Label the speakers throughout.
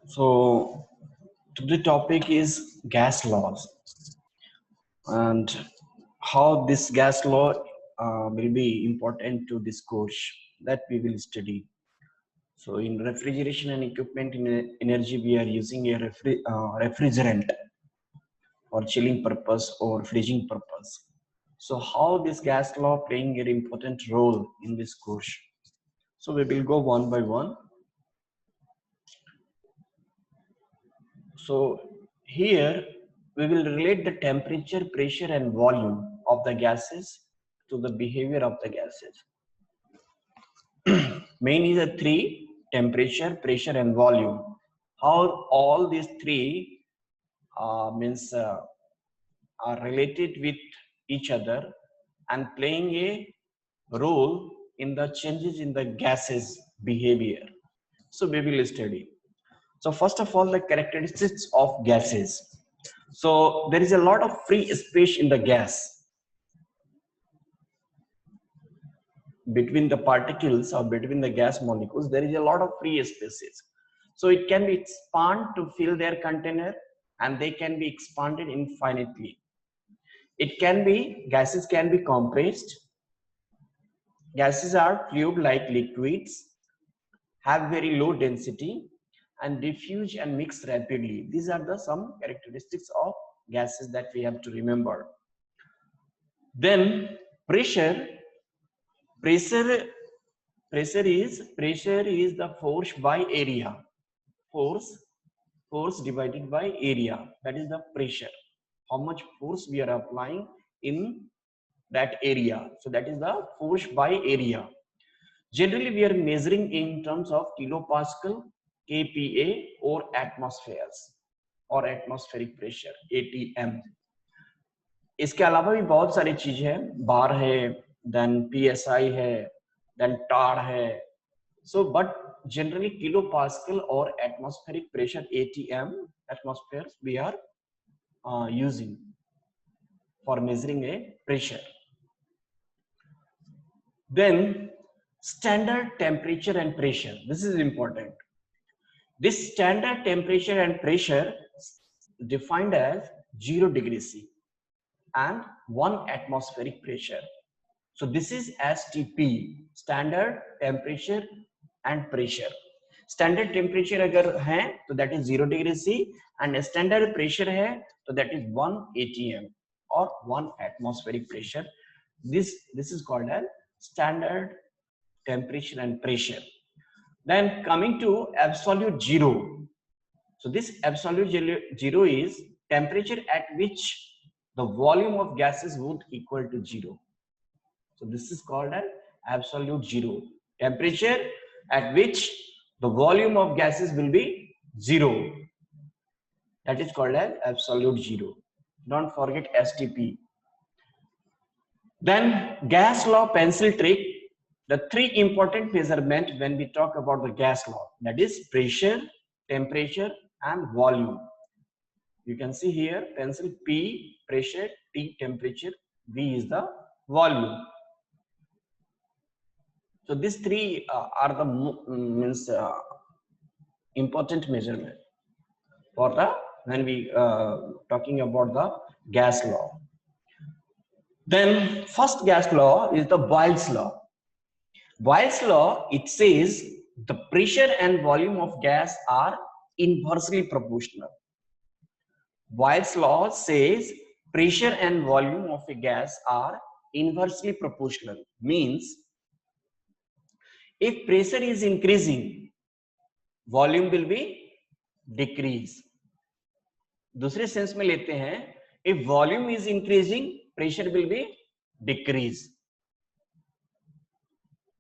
Speaker 1: So the topic is gas laws and how this gas law will be important to this course that we will study. So in refrigeration and equipment in energy, we are using a refrigerant for chilling purpose or freezing purpose. So how this gas law playing an important role in this course. So we will go one by one. So here we will relate the temperature, pressure and volume of the gases to the behavior of the gases. Mainly the three: temperature, pressure and volume. How all these three are related with each other and playing a role in the changes in the gases behavior. So we will study. So first of all, the characteristics of gases. So there is a lot of free space in the gas between the particles or between the gas molecules. There is a lot of free spaces. So it can be expanded to fill their container and they can be expanded infinitely. It can be, gases can be compressed. Gases are fluid-like liquids, have very low density and diffuse and mix rapidly. These are the some characteristics of gases that we have to remember. Then pressure is the force by area. Force divided by area. That is the pressure. How much force we are applying in that area. So that is the force by area. Generally, we are measuring in terms of kilopascal, kPa or atmospheres or atmospheric pressure, ATM. इसके अलावा भी बहुत सारी चीजें हैं, बार है, then PSI है, then tar है. So, but generally kilopascal or atmospheric pressure, ATM, atmospheres, we are using for measuring a pressure. Then standard temperature and pressure. This is important. This standard temperature and pressure defined as 0 degrees C and 1 atmospheric pressure. So this is STP, standard temperature and pressure. Standard temperature अगर है तो that is 0 degrees C and standard pressure है तो that is 1 atm or 1 atmospheric pressure. This is called as standard temperature and pressure. Then coming to absolute zero. So this absolute zero is temperature at which the volume of gases would equal to 0. So this is called an absolute zero. Temperature at which the volume of gases will be 0. That is called an absolute zero. Don't forget STP. Then gas law pencil trick. The three important measurements when we talk about the gas law, that is pressure, temperature and volume. You can see here pencil P pressure, T temperature, V is the volume. So these three are the important measurement for the when we talking about the gas law. Then first gas law is the Boyle's law. Boyle's law, it says the pressure and volume of gas are inversely proportional. Boyle's law says pressure and volume of a gas are inversely proportional. Means if pressure is increasing, volume will be decrease. दूसरे sense में लेते हैं, if volume is increasing, pressure will be decrease.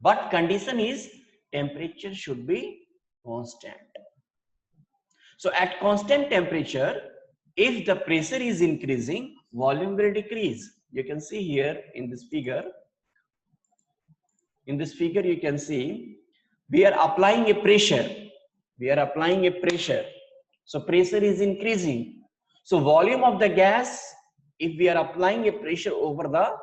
Speaker 1: But condition is temperature should be constant. So at constant temperature, if the pressure is increasing, volume will decrease. You can see here in this figure. In this figure, you can see we are applying a pressure. We are applying a pressure. So pressure is increasing. So volume of the gas, if we are applying a pressure over the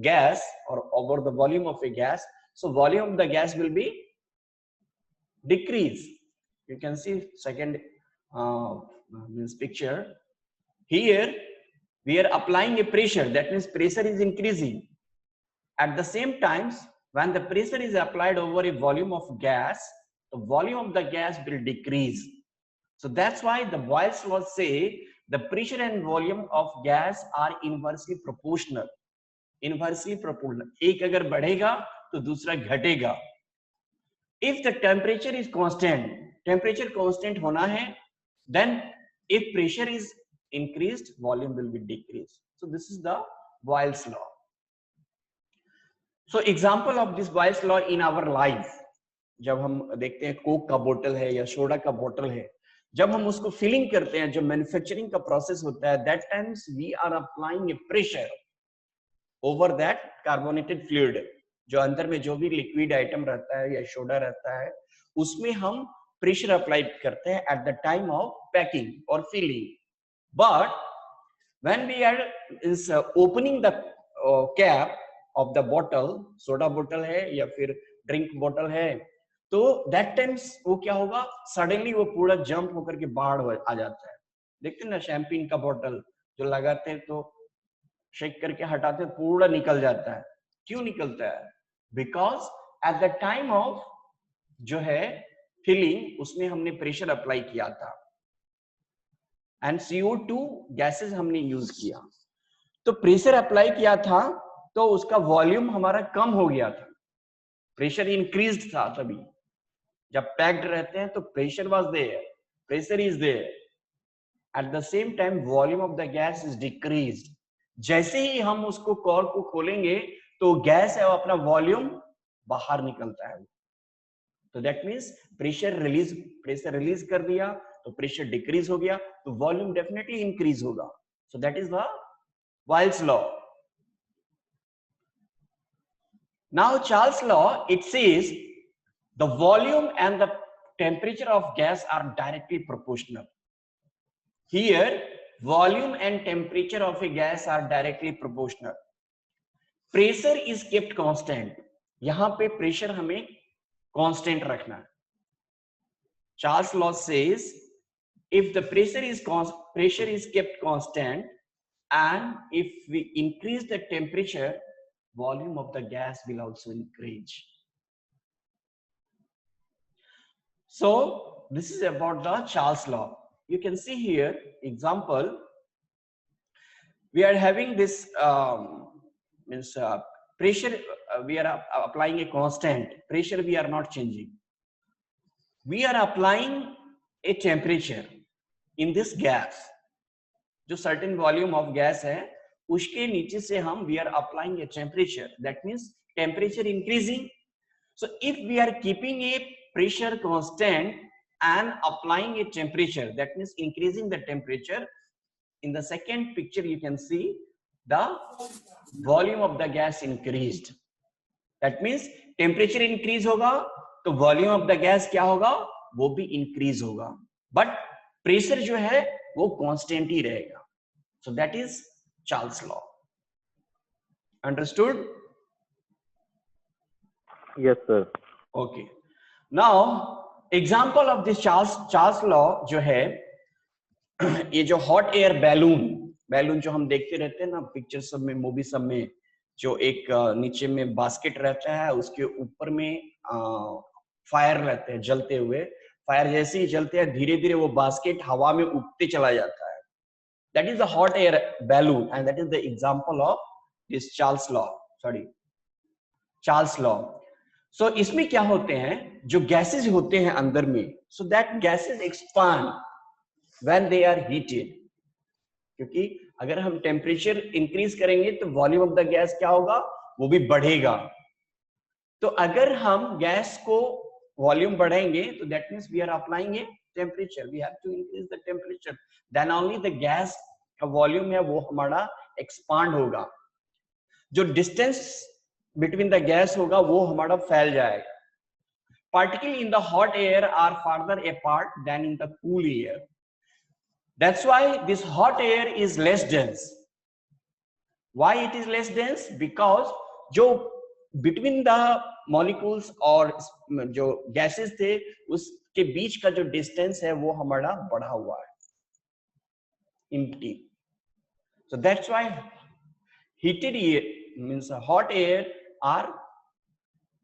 Speaker 1: gas or over the volume of a gas, so volume of the gas will be decrease. You can see second this picture. Here we are applying a pressure, that means pressure is increasing. At the same time, when the pressure is applied over a volume of gas, the volume of the gas will decrease. So that's why the Boyle's law say the pressure and volume of gas are inversely proportional. Inversely proportional. एक अगर बढ़ेगा तो दूसरा घटेगा. If the temperature is constant, temperature constant होना है, then if pressure is increased, volume will be decreased. So this is the Boyle's law. So example of this Boyle's law in our life, जब हम देखते हैं Coke का बोतल है या सोडा का बोतल है, जब हम उसको फिलिंग करते हैं, जब मैन्युफैक्चरिंग का प्रोसेस होता है, that times we are applying a pressure over that carbonated fluid. जो अंदर में जो भी लिक्विड आइटम रहता है या सोडा रहता है, उसमें हम प्रेशर अप्लाई करते हैं at the time of packing or filling. But when we are opening the cap of the bottle, soda बोतल है या फिर ड्रिंक बोतल है, तो that times वो क्या होगा, सडनली वो पूरा जंप होकर के बाहर आ जाता है. देखते हैं ना शैंपेन का बोतल जो लगाते हैं तो शेक करके हटाते हैं, पूरा निकल जाता है. क्यों निकलता है? Because at the time of जो है फिलिंग, उसमें हमने प्रेशर अप्लाई किया था एंड CO2 गैसेस हमने यूज किया. तो प्रेशर अप्लाई किया था तो उसका वॉल्यूम हमारा कम हो गया था, प्रेशर इंक्रीज्ड था. तभी जब पैक्ड रहते हैं तो pressure was there, pressure is there, at the same time volume of the gas is decreased. जैसे ही हम उसको कॉर्क को खोलेंगे तो गैस है वो अपना वॉल्यूम बाहर निकलता है. तो दैट मींस प्रेशर रिलीज कर दिया तो प्रेशर डिक्रीज हो गया, तो वॉल्यूम डेफिनेटली इंक्रीज होगा. सो that is the Boyle's law. Now Charles' law, it says the volume and the temperature of gas are directly proportional. Here volume and temperature of a gas are directly proportional. Pressure is kept constant. यहाँ पे pressure हमें constant रखना है. Charles' law says if the pressure is kept constant and if we increase the temperature, volume of the gas will also increase. So this is about the Charles' law. You can see here example. We are having this pressure. We are applying a constant pressure. We are not changing. We are applying a temperature in this gas. जो certain volume of gas है, उसके नीचे से हम we are applying a temperature. That means temperature increasing. So if we are keeping a pressure constant and applying a temperature, that means increasing the temperature. In the second picture you can see the volume of the gas increased. That means temperature increase होगा तो volume of the gas क्या होगा, वो भी increase होगा, but pressure जो है वो constant ही रहेगा. So that is Charles' law. Understood?
Speaker 2: Yes, sir.
Speaker 1: Okay. Now example of this Charles' law जो है, ये जो hot air बैलून जो हम देखते रहते हैं ना पिक्चर सब में, मूवी सब में, जो एक नीचे में बास्केट रहता है, उसके ऊपर में फायर रहते हैं जलते हुए. फायर जैसे ही जलते हैं धीरे धीरे वो बास्केट हवा में उठते चला जाता है. That is the hot air balloon and that is the example of this Charles' law. So इसमें क्या होते हैं, जो gases होते हैं अंदर में, so that gases expand when they are heated. क्योंकि अगर हम टेम्परेचर इंक्रीज करेंगे तो वॉल्यूम ऑफ द गैस क्या होगा, वो भी बढ़ेगा. तो अगर हम गैस को वॉल्यूम बढ़ाएंगे तो that means we are applying a temperature. We have to increase the temperature, then only the gas का वॉल्यूम है वो हमारा एक्सपांड होगा. जो डिस्टेंस बिटवीन द गैस होगा वो हमारा फैल जाएगा. Particle in the hot air are farther apart than in the cool air. That's why this hot air is less dense. Why it is less dense? Because जो between the molecules और जो gases थे उसके बीच का जो distance है वो हमारा बढ़ा हुआ है, empty. So that's why heated air means hot air are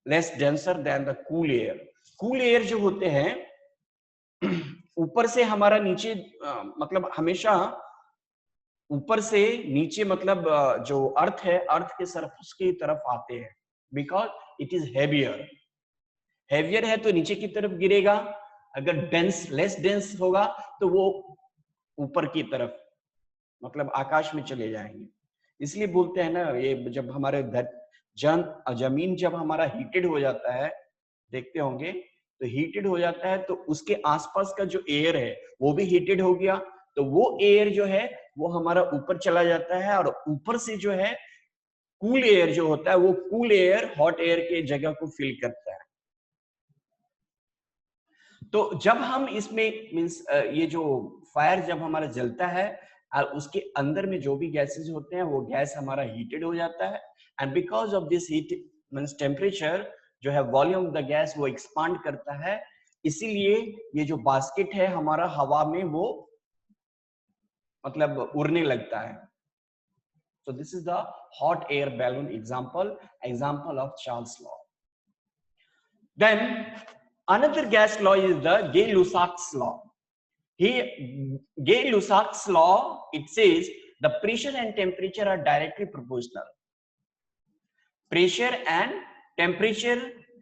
Speaker 1: less denser than the cool air. Cool air जो होते हैं ऊपर से हमारा नीचे मतलब हमेशा ऊपर से नीचे मतलब जो अर्थ है, अर्थ के सरफेस की तरफ आते हैं, because it is heavier. Heavier है तो नीचे की तरफ गिरेगा, अगर डेंस लेस डेंस होगा तो वो ऊपर की तरफ मतलब आकाश में चले जाएंगे. इसलिए बोलते हैं ना, ये जब हमारे जमीन जब हमारा हीटेड हो जाता है, देखते होंगे तो हीटेड हो जाता है तो उसके आसपास का जो एयर है वो भी हीटेड हो गया, तो वो एयर जो है वो हमारा ऊपर चला जाता है और ऊपर से जो है कूल एयर जो होता है वो कूल एयर हॉट एयर के जगह को फिल करता है. तो जब हम इसमें मींस ये जो फायर जब हमारा जलता है और उसके अंदर में जो भी गैसेस होते हैं वो गैस हमारा हीटेड हो जाता है, and because of this heat means temperature जो है वॉल्यूम ऑफ द गैस वो एक्सपांड करता है, इसीलिए ये जो बास्केट है हमारा हवा में वो मतलब उड़ने लगता है. So this is the hot air balloon example of Charles law. Then another gas law is the Gay-Lussac's law. Gay-Lussac's law, it says the pressure and temperature are directly proportional. Pressure and temperature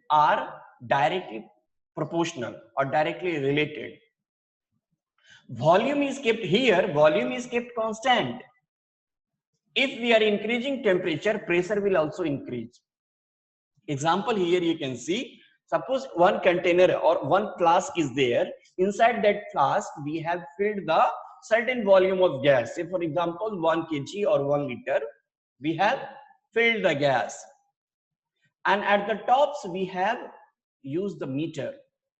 Speaker 1: are directly proportional or directly related. Volume is kept here, volume is kept constant. If we are increasing temperature, pressure will also increase. Example here you can see, suppose one container or one flask is there. Inside that flask, we have filled the certain volume of gas. Say for example, 1 kg or 1 liter, we have filled the gas. And at the tops, we have used the meter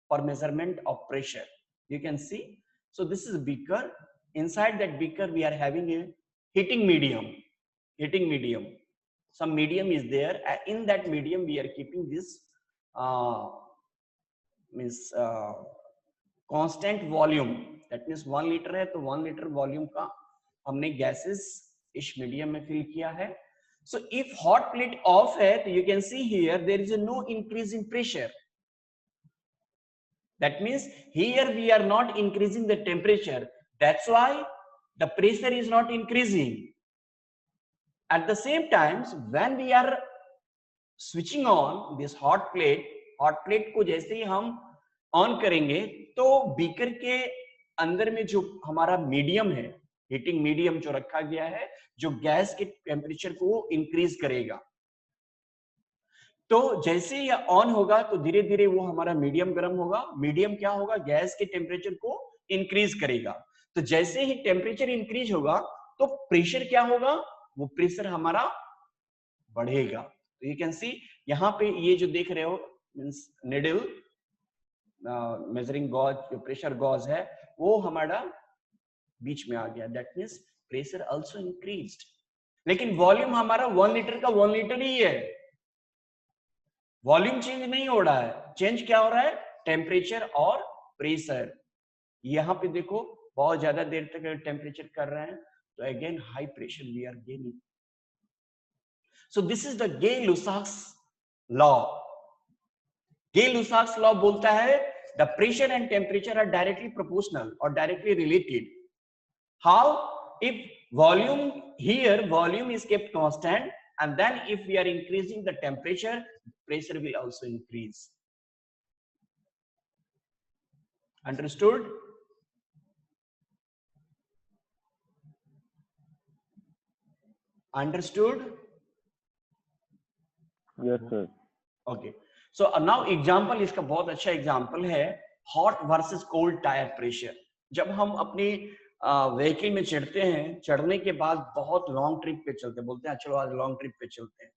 Speaker 1: for measurement of pressure. You can see. So this is a beaker. Inside that beaker, we are having a heating medium. Some medium is there. In that medium, we are keeping this constant volume. That means 1 liter है तो 1 liter volume का हमने gases इस medium में fill किया है. So if hot plate off है तो you can see here there is no increase in pressure. That means here we are not increasing the temperature. That's why the pressure is not increasing. At the same time, when we are switching on this hot plate को जैसे ही हम on करेंगे तो beaker के अंदर में जो हमारा मीडियम है, हीटिंग मीडियम जो रखा गया है, जो गैस के टेम्परेचर को इंक्रीज करेगा. तो जैसे ही ऑन होगा तो धीरे धीरे वो हमारा मीडियम गर्म होगा. मीडियम क्या होगा, गैस के टेम्परेचर को इंक्रीज करेगा. तो जैसे ही टेम्परेचर इंक्रीज होगा तो प्रेशर क्या होगा, वो प्रेशर हमारा बढ़ेगा. तो यू कैन सी यहाँ पे ये जो देख रहे हो मींस निडल मेजरिंग गॉज, जो प्रेशर गॉज है वो हमारा बीच में आ गया. That means pressure also increased. लेकिन वॉल्यूम हमारा 1 लीटर का 1 लीटर ही है, वॉल्यूम चेंज नहीं हो रहा है. चेंज क्या हो रहा है, टेम्परेचर और प्रेशर. यहाँ पे देखो बहुत ज्यादा देर तक टेम्परेचर कर रहे हैं तो again high pressure we are gaining. So this is the Gay-Lussac's law. Gay-Lussac's law बोलता है the pressure and temperature are directly proportional or directly related. How? If volume here, volume is kept constant, and then if we are increasing the temperature, pressure will also increase. Understood? Understood?
Speaker 2: Yes, sir.
Speaker 1: Okay. So now example, इसका बहुत अच्छा example है hot versus cold tire pressure. जब हम अपनी vehicle में चढ़ते हैं, चढ़ने के बाद बहुत लॉन्ग ट्रिप पे चलते हैं, बोलते हैं चलो आज लॉन्ग ट्रिप पे चलते हैं,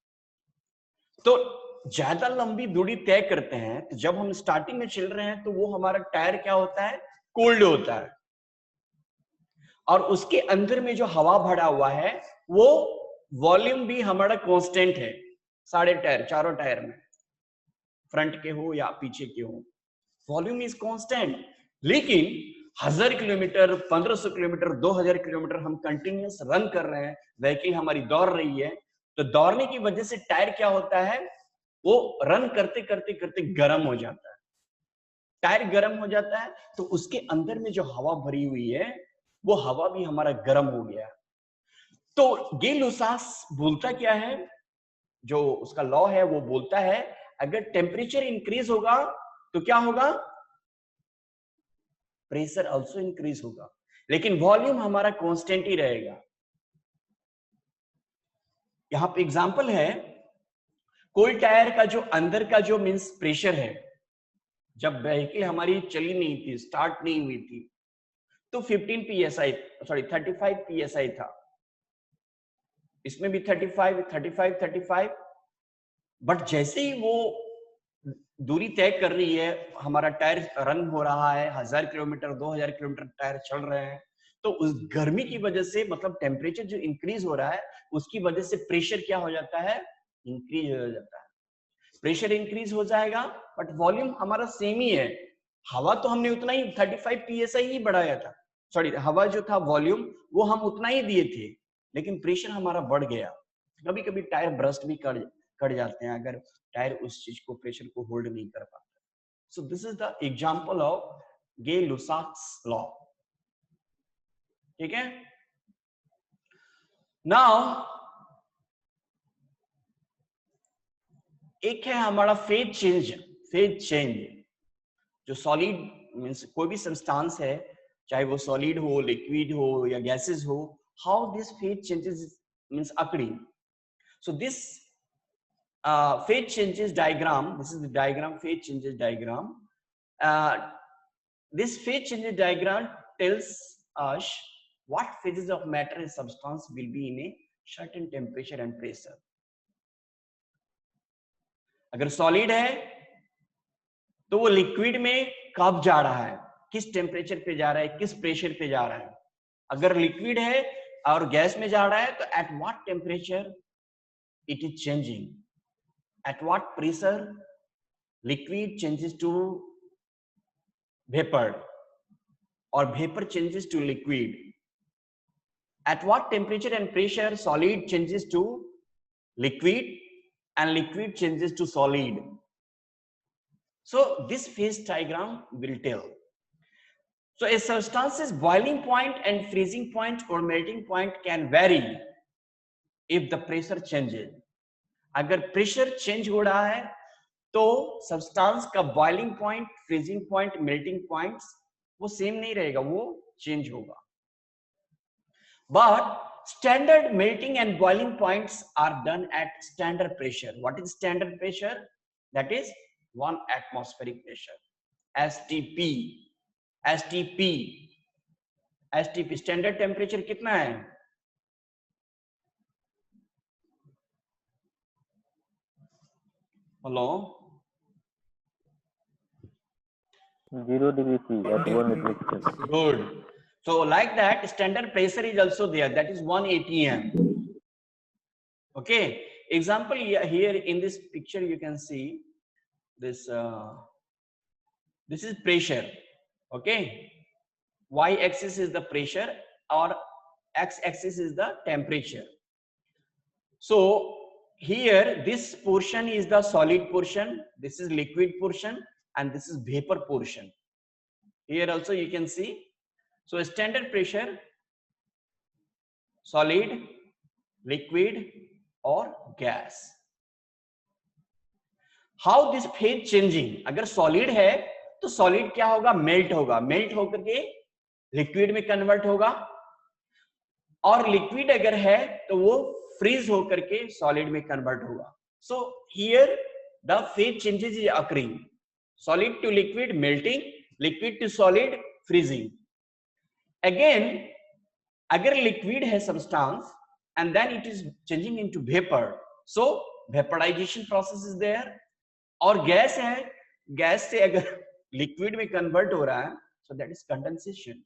Speaker 1: तो ज्यादा लंबी दूरी तय करते हैं. तो जब हम स्टार्टिंग में चल रहे हैं तो वो हमारा टायर क्या होता है, कोल्ड होता है, और उसके अंदर में जो हवा भरा हुआ है वो वॉल्यूम भी हमारा कांस्टेंट है. सारे टायर, चारों टायर में, फ्रंट के हो या पीछे के हो, वॉल्यूम इज कांस्टेंट। लेकिन 1000 किलोमीटर, 1500 किलोमीटर, 2000 किलोमीटर हम कंटिन्यूअस रन कर रहे हैं, व्हीकल हमारी दौड़ रही है, तो दौड़ने की वजह से टायर क्या होता है, वो रन करते करते करते गर्म हो जाता है। टायर गर्म हो जाता है तो उसके अंदर में जो हवा भरी हुई है वो हवा भी हमारा गर्म हो गया। तो गे-लुसाक बोलता क्या है, जो उसका लॉ है वो बोलता है अगर टेम्परेचर इंक्रीज होगा तो क्या होगा, प्रेशर आल्सो इंक्रीज होगा, लेकिन वॉल्यूम हमारा कांस्टेंट ही रहेगा। यहां पे एग्जांपल है, कोई टायर का जो अंदर का जो मींस प्रेशर है, जब व्हीकल हमारी चली नहीं थी, स्टार्ट नहीं हुई थी, तो 15 psi, सॉरी 35 psi था, इसमें भी 35 35 35, बट जैसे ही वो दूरी तय कर रही है, हमारा टायर रन हो रहा है, 1000 किलोमीटर 2000 किलोमीटर टायर चल रहे हैं, तो उस गर्मी की वजह से, मतलब टेम्परेचर जो इंक्रीज हो रहा है उसकी वजह से प्रेशर क्या हो जाता है, इंक्रीज हो जाता है। प्रेशर इंक्रीज हो जाएगा बट वॉल्यूम हमारा सेम ही है। हवा तो हमने उतना ही 35 psi ही बढ़ाया था, सॉरी हवा जो था वॉल्यूम वो हम उतना ही दिए थे, लेकिन प्रेशर हमारा बढ़ गया। कभी कभी टायर ब्रस्ट भी कट जाते हैं अगर टायर उस चीज को, प्रेशर को होल्ड नहीं कर पाता। So this is the example of Gay-Lussac's law. ठीक है, नाउ एक है हमारा फेज चेंज। फेज चेंज जो सॉलिड मींस कोई भी सब्सटेंस है, चाहे वो सॉलिड हो, लिक्विड हो या गैसेस हो, how this phase changes means occurring. So this phase changes diagram, this is the diagram, phase changes diagram. This phase changes diagram tells us what phases of matter and substance will be in a certain temperature and pressure. अगर solid है तो वो liquid में कब जा रहा है, किस टेम्परेचर पे जा रहा है, किस प्रेशर पे जा रहा है। अगर लिक्विड है और गैस में जा रहा है तो eight what temperature it is changing, at what pressure liquid changes to vapor or vapor changes to liquid, at what temperature and pressure solid changes to liquid and liquid changes to solid. So this phase diagram will tell. So a substance's boiling point and freezing point or melting point can vary if the pressure changes. अगर pressure change हो रहा है तो substance का boiling point, freezing point, melting points वो same नहीं रहेगा, वो चेंज होगा। But standard melting and boiling points are done at standard pressure. What is standard pressure? That is 1 atmospheric pressure, STP. STP STP standard temperature कितना है? Hello,
Speaker 2: 0 degree C at 1 metric Celsius.
Speaker 1: Good. So like that, standard pressure is also there. That is 1 atm. Okay. Example here in this picture you can see this. This is pressure. Okay. Y-axis is the pressure or X-axis is the temperature. So here this portion is the solid portion. This is liquid portion and this is vapor portion. Here also you can see. So standard pressure, solid, liquid or gas. How this phase changing? अगर solid है तो solid क्या होगा? Melt होगा, melt होकर के liquid में convert होगा, और liquid अगर है तो वो freeze होकर के solid में convert होगा. So here the phase changes is occurring. Solid to liquid melting, liquid to solid freezing. Again, अगर लिक्विड है substance and then it is changing into vapour, so vaporisation process is there. और gas है, gas से अगर liquid में convert हो रहा है, so that is condensation.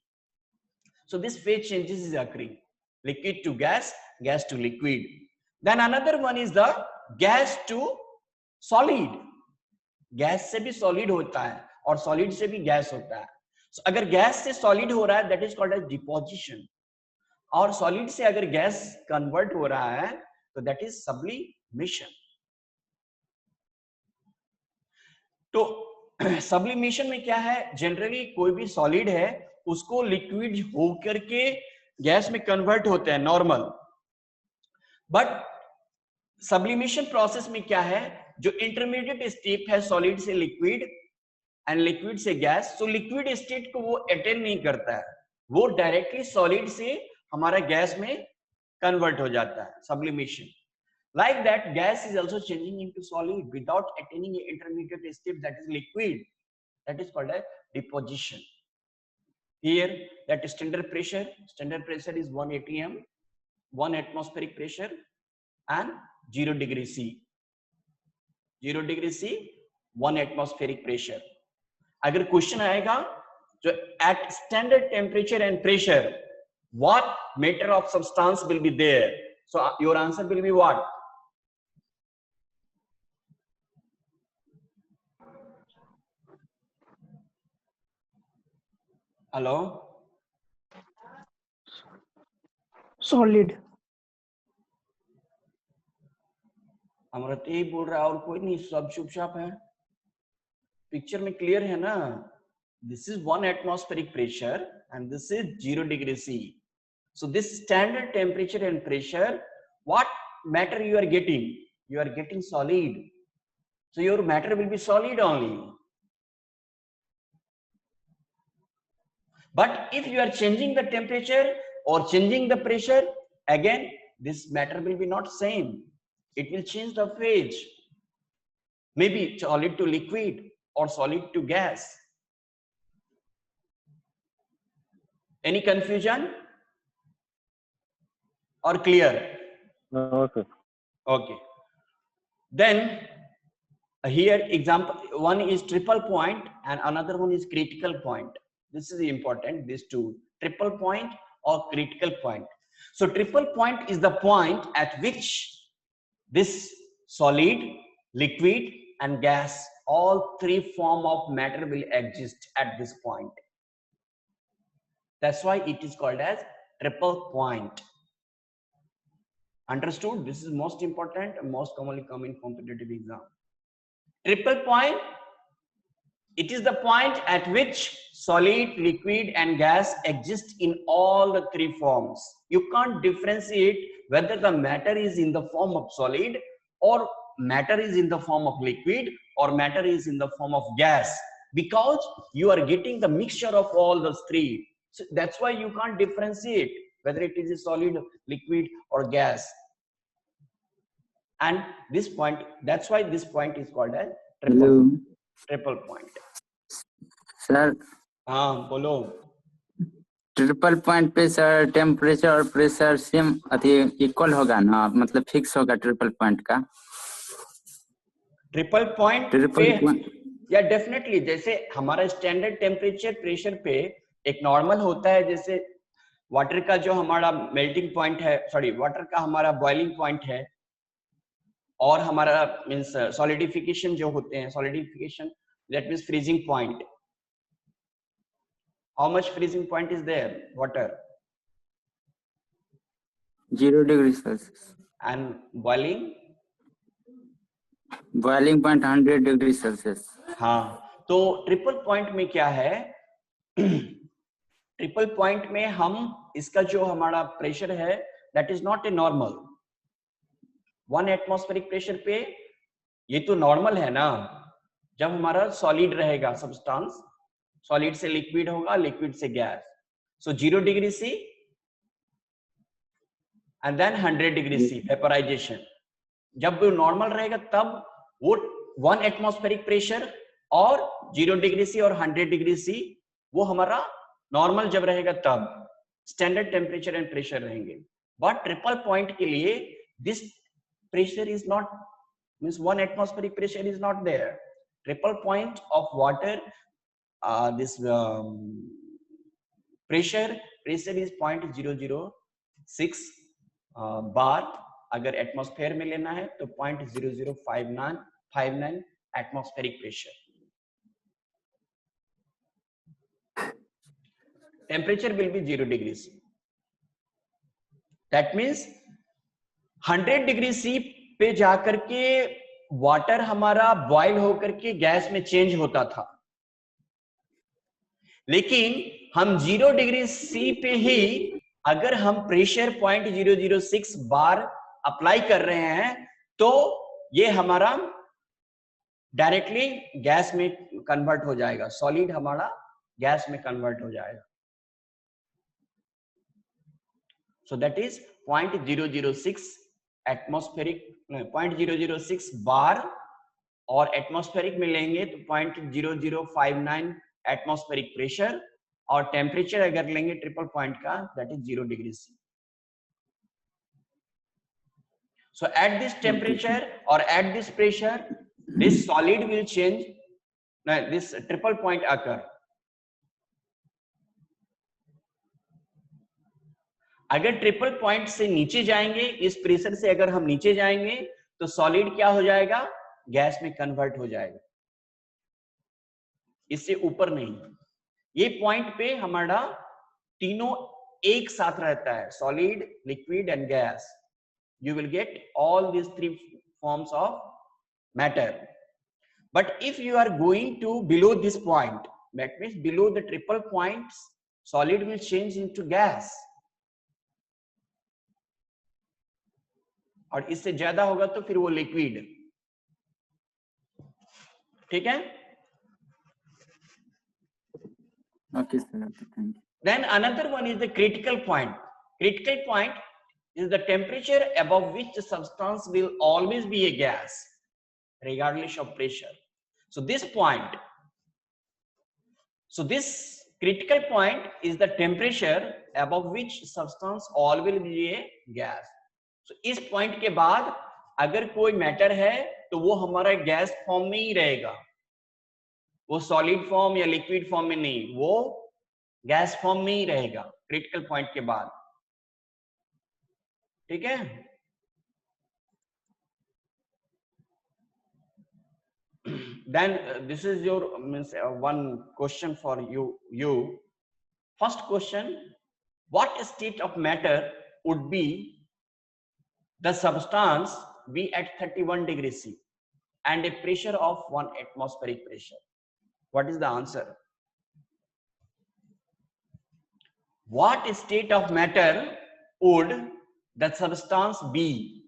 Speaker 1: So this phase changes is occurring, liquid to gas, gas to liquid. Then another one is the gas to solid, gas से भी सॉलिड होता है और सॉलिड से भी गैस होता है. So, अगर गैस से सॉलिड हो रहा है that is called as deposition, और सॉलिड से अगर गैस कन्वर्ट हो रहा है तो दैट इज सब्लिमेशन. तो सब्लिमेशन में क्या है, जनरली कोई भी सॉलिड है उसको लिक्विड होकर के गैस में कन्वर्ट होते हैं नॉर्मल, बट सब्लिमेशन प्रोसेस में क्या है, जो इंटरमीडिएट स्टेप है सॉलिड से लिक्विड एंड लिक्विड से गैस, सो लिक्विड स्टेट को वो अटेन नहीं करता है, वो डायरेक्टली सॉलिड से हमारा गैस में कन्वर्ट हो जाता है, sublimation. Like that, gas is also changing into solid without attaining an intermediate step that is liquid. That is called a deposition. Here, that standard pressure is 1 atm, 1 atmospheric pressure, and 0 degree C. 0 degree C, 1 atmospheric pressure. अगर question आएगा जो at standard temperature and pressure, what matter of substance will be there? So your answer will be what? Hello,
Speaker 3: solid.
Speaker 1: हमारा तो यही बोल रहा है और कोई नहीं, सब चुपचाप है. पिक्चर में क्लियर है ना, this is 1 atmospheric pressure and this is 0 degree C. So this standard temperature and pressure, what matter you are getting? You are getting solid. So your matter will be solid only. But if you are changing the temperature or changing the pressure, again this matter will be not same. It will change the phase, maybe solid to liquid or solid to gas. Any confusion or clear?
Speaker 2: No, sir.
Speaker 1: Okay. Then here example one is triple point and another one is critical point. This is important, these two, triple point or critical point. So triple point is the point at which this solid, liquid and gas, all three form of matter will exist at this point. That's why it is called as triple point. Understood? This is most important and most commonly come in competitive exam. Triple point, it is the point at which solid, liquid and gas exist in all the three forms. You can't differentiate whether the matter is in the form of solid or matter is in the form of liquid or matter is in the form of gas, because you are getting the mixture of all those three. So that's why you can't differentiate whether it is a solid, liquid or gas. And this point, that's why this point is called as triple point.
Speaker 4: Sir
Speaker 1: हाँ बोलो.
Speaker 4: Triple point पे sir temperature और pressure same अति equal होगा ना, मतलब fix होगा triple point का.
Speaker 1: ट्रिपल पॉइंट
Speaker 4: ट्रिपल
Speaker 1: पे
Speaker 4: पॉइंट
Speaker 1: या डेफिनेटली, जैसे हमारा स्टैंडर्ड टेम्परेचर प्रेशर पे एक नॉर्मल होता है, जैसे वाटर का जो हमारा मेल्टिंग पॉइंट है, सॉरी वाटर का हमारा बॉइलिंग पॉइंट है, और हमारा मींस सॉलिडिफिकेशन जो होते हैं, solidification that means freezing point. How much freezing point is there? Water
Speaker 4: 0 degree Celsius
Speaker 1: and boiling
Speaker 4: boiling point 100 degree Celsius.
Speaker 1: हाँ, तो ट्रिपल पॉइंट में क्या है, ट्रिपल पॉइंट में हम इसका जो हमारा प्रेशर है that is not a normal. 1 atmospheric pressure पे ये तो नॉर्मल है ना, जब हमारा सॉलिड रहेगा सब्सटेंस, सॉलिड से लिक्विड होगा, लिक्विड से gas. So 0 degree C and then 100 degree C vaporisation. जब वो नॉर्मल रहेगा तब वो 1 एटमॉस्फेरिक प्रेशर और 0 डिग्री सी और 100 डिग्री सी वो हमारा नॉर्मल जब रहेगा तब स्टैंडर्ड टेम्परेचर एंड प्रेशर रहेंगे. बट ट्रिपल पॉइंट के लिए this pressure is not, means 1 atmospheric pressure is not there. Triple point of water, this pressure is 0.006 bar अगर एटमॉस्फेयर में लेना है तो 0.0059 atmospheric pressure. Temperature will be 0 degrees C. That means 100 degree C पे जाकर के वाटर हमारा boil होकर के गैस में चेंज होता था, लेकिन हम 0 डिग्री C पे ही अगर हम प्रेशर 0.006 बार अप्लाई कर रहे हैं तो ये हमारा डायरेक्टली गैस में कन्वर्ट हो जाएगा, सॉलिड हमारा गैस में कन्वर्ट हो जाएगा. So that is 0.006 एटमॉस्फेरिक 0.006 बार, और एटमॉस्फेरिक में लेंगे तो 0.0059 एटमॉस्फेरिक प्रेशर, और टेम्परेचर अगर लेंगे ट्रिपल पॉइंट का that is 0 degree C. So at this temperature or at this pressure, this solid will change. No, this triple point occur. अगर triple point से नीचे जाएंगे, इस प्रेशर से अगर हम नीचे जाएंगे तो सॉलिड क्या हो जाएगा, गैस में कन्वर्ट हो जाएगा, इससे ऊपर नहीं. ये पॉइंट पे हमारा तीनों एक साथ रहता है, solid, liquid and gas. You will get all these three forms of matter. But if you are going to below this point, that means below the triple points, solid will change into gas. और इससे ज्यादा होगा तो फिर वो liquid. ठीक है?
Speaker 4: Okay, sir. Okay, thank you.
Speaker 1: Then another one is the critical point. Critical point is the temperature above which the substance will always be a gas, regardless of pressure. So this critical point is the temperature above which substance always will be a gas. So इस point के बाद अगर कोई matter है तो वो हमारा gas form में ही रहेगा, वो सॉलिड फॉर्म या लिक्विड फॉर्म में नहीं, वो गैस फॉर्म में ही रहेगा क्रिटिकल पॉइंट के बाद. ठीक है? Then this is your one question for you. First question: what state of matter would be the substance be at 31 degrees C and a pressure of 1 atmospheric pressure? What is the answer? What state of matter would the substance be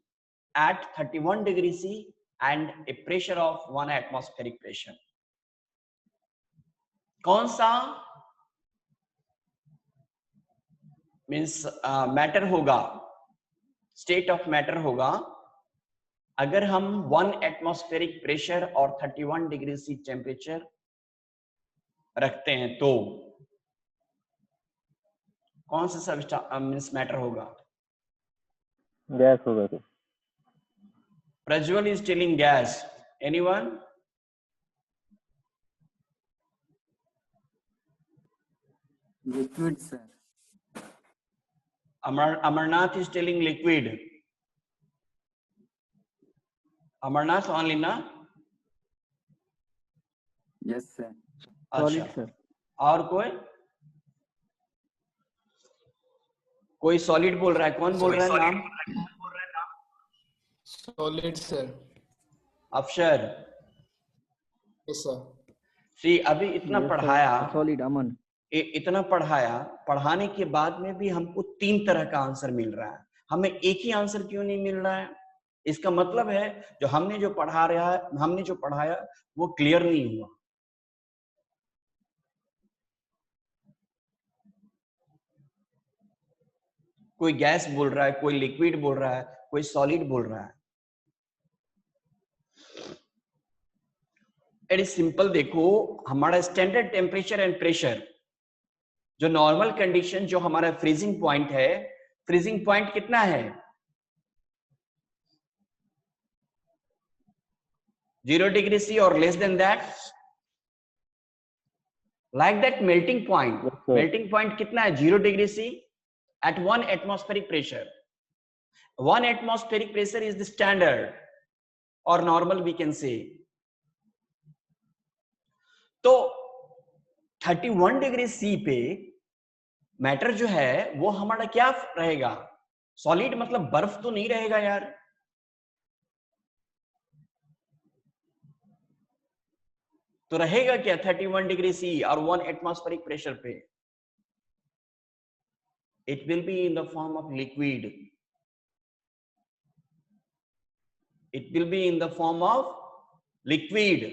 Speaker 1: at 31 degrees C and a pressure of 1 atmospheric pressure? कौन सा means matter होगा, state of matter होगा अगर हम 1 atmospheric pressure और 31 degree C temperature रखते हैं, तो कौन सा मीन्स मैटर होगा?
Speaker 2: गैस होगा. तो
Speaker 1: Prajwal is telling gas. Anyone?
Speaker 4: Liquid, sir.
Speaker 1: Amarnath is telling liquid. Amarnath only na?
Speaker 4: Yes, sir.
Speaker 3: Solid sir.
Speaker 1: और कोई सॉलिड बोल रहा है? कौन बोल रहा है नाम?
Speaker 5: Solid sir.
Speaker 1: Afshar.
Speaker 5: Yes sir.
Speaker 1: See अभी इतना पढ़ाया,
Speaker 3: सॉलिड. अमन.
Speaker 1: इतना पढ़ाया, पढ़ाने के बाद में भी हमको 3 तरह का आंसर मिल रहा है, हमें एक ही आंसर क्यों नहीं मिल रहा है? इसका मतलब है जो हमने जो पढ़ाया वो क्लियर नहीं हुआ. कोई गैस बोल रहा है, कोई लिक्विड बोल रहा है, कोई सॉलिड बोल रहा है. It is simple. देखो हमारा स्टैंडर्ड टेम्परेचर एंड प्रेशर, जो नॉर्मल कंडीशन, जो हमारा फ्रीजिंग पॉइंट है, फ्रीजिंग पॉइंट कितना है? 0 डिग्री सी और less than that. Like that melting point कितना है? 0 degree C at 1 atmospheric pressure. 1 atmospheric pressure is the standard or normal we can say. तो 31 डिग्री सी पे मैटर जो है वो हमारा क्या रहेगा? सॉलिड मतलब बर्फ तो नहीं रहेगा यार। तो रहेगा क्या 31 डिग्री सी और 1 एटमॉस्फेरिक प्रेशर पे? It will be in the form of liquid. It will be in the form of liquid.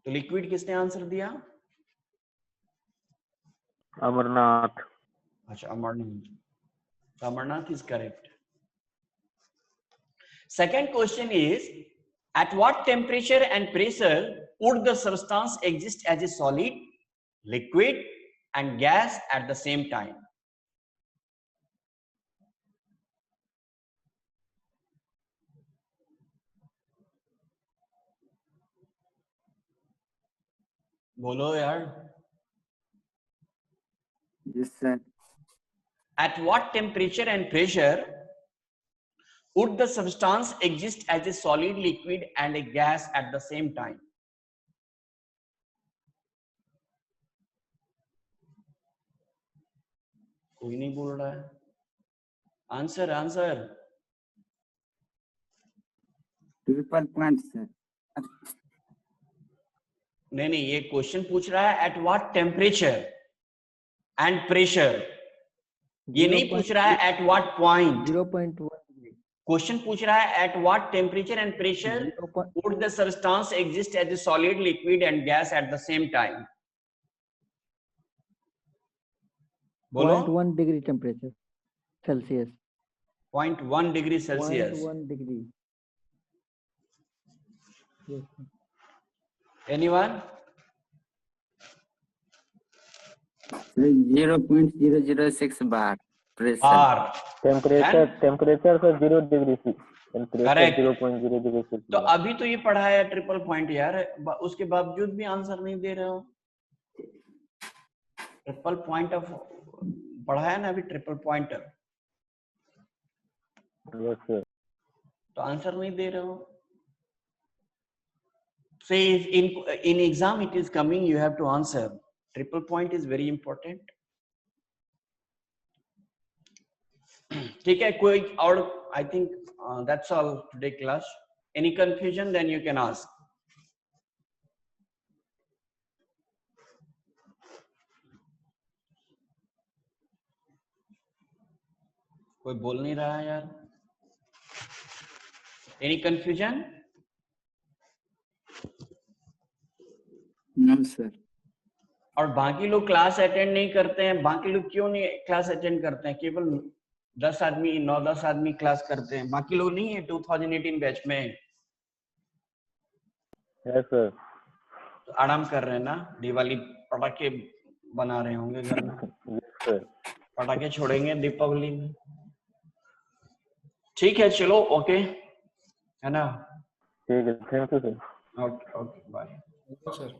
Speaker 1: तो लिक्विड किसने आंसर दिया?
Speaker 2: अमरनाथ.
Speaker 1: अच्छा, Amarnath. Amarnath is correct. Second question is, at what temperature and pressure would the substance exist as a solid, liquid and gas at the same time? बोलो यार.
Speaker 4: Yes, sir.
Speaker 1: At what temperature and pressure would the substance exist as a solid, liquid and a gas at the same time? कोई नहीं बोल रहा है. Answer answer.
Speaker 4: Triple point sir.
Speaker 1: नहीं नहीं, ये क्वेश्चन पूछ रहा है at what temperature and pressure. ये नहीं पूछ रहा है at what point.
Speaker 3: 0.1 degree.
Speaker 1: Question पूछ रहा है at what temperature and pressure would the substance exist as a solid, liquid and gas at the same time. बोलो.
Speaker 3: 0.1 degree temperature Celsius.
Speaker 1: 0.1 degree Celsius.
Speaker 3: 0.1 degree. Yes, sir.
Speaker 1: Anyone?
Speaker 4: 0.006 bar pressure.
Speaker 1: R.
Speaker 2: Temperature sir 0 degree C and pressure
Speaker 1: Correct.
Speaker 2: 0.006.
Speaker 1: तो अभी तो ये पढ़ा है triple point यार, उसके बावजूद भी आंसर नहीं दे रहे हो. ट्रिपल पॉइंट ऑफ पढ़ा है ना अभी, ट्रिपल पॉइंटर.
Speaker 2: Yes sir.
Speaker 1: तो आंसर नहीं दे रहे हो. Say if in exam it is coming, you have to answer. Triple point is very important. ठीक है, कोई और? I think that's all today class. Any confusion then you can ask. कोई बोल नहीं रहा है यार. Any confusion?
Speaker 4: No sir.
Speaker 1: और बाकी लोग क्लास अटेंड नहीं करते हैं. बाकी लोग क्यों नहीं क्लास अटेंड करते हैं? केवल 10 आदमी 9-10 आदमी क्लास करते हैं, बाकी लोग नहीं है 2018 बैच में.
Speaker 2: Yes sir.
Speaker 1: तो आराम कर रहे हैं ना, दिवाली पटाखे बना रहे होंगे घर में.
Speaker 2: Yes sir.
Speaker 1: पटाखे छोड़ेंगे दीपावली में. ठीक है, चलो ओके है ना.
Speaker 2: ठीक है, thank you sir.
Speaker 1: Okay okay bye.
Speaker 5: Sir.